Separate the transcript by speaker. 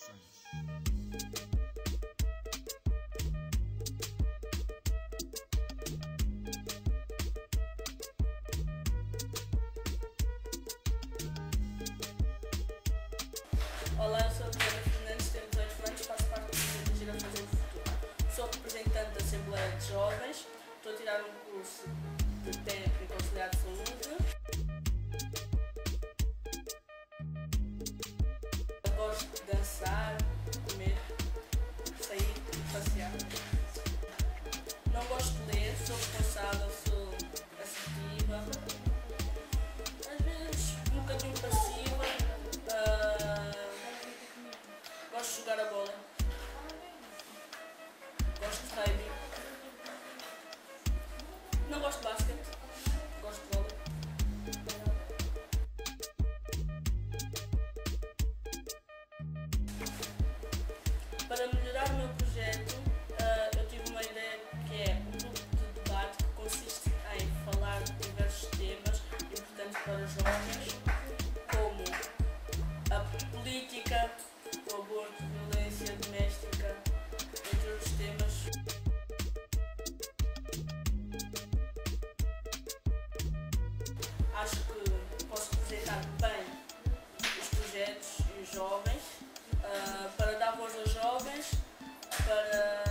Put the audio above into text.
Speaker 1: Produções.
Speaker 2: Olá, eu sou a Diana Fernandes, tenho 18 anos, faço parte do Movimento das Gerações do Futuro. Sou representante da Assembleia de Jovens, estou a tirar um curso de técnico em auxiliar de saúde. Eu gosto de dançar, comer, sair e passear. Não gosto de ler, sou responsável, sou assertiva, às vezes um bocadinho passiva. Gosto de jogar a bola. Gosto de rugby. Não gosto de basquete. Gosto de vôlei. Para melhorar o meu projeto, eu tive uma ideia que é um grupo de debate que consiste em falar de diversos temas importantes para os jovens, como a política, o aborto, violência doméstica, entre outros temas. Acho que posso representar bem os projetos e os jovens, para dar voz aos jovens, para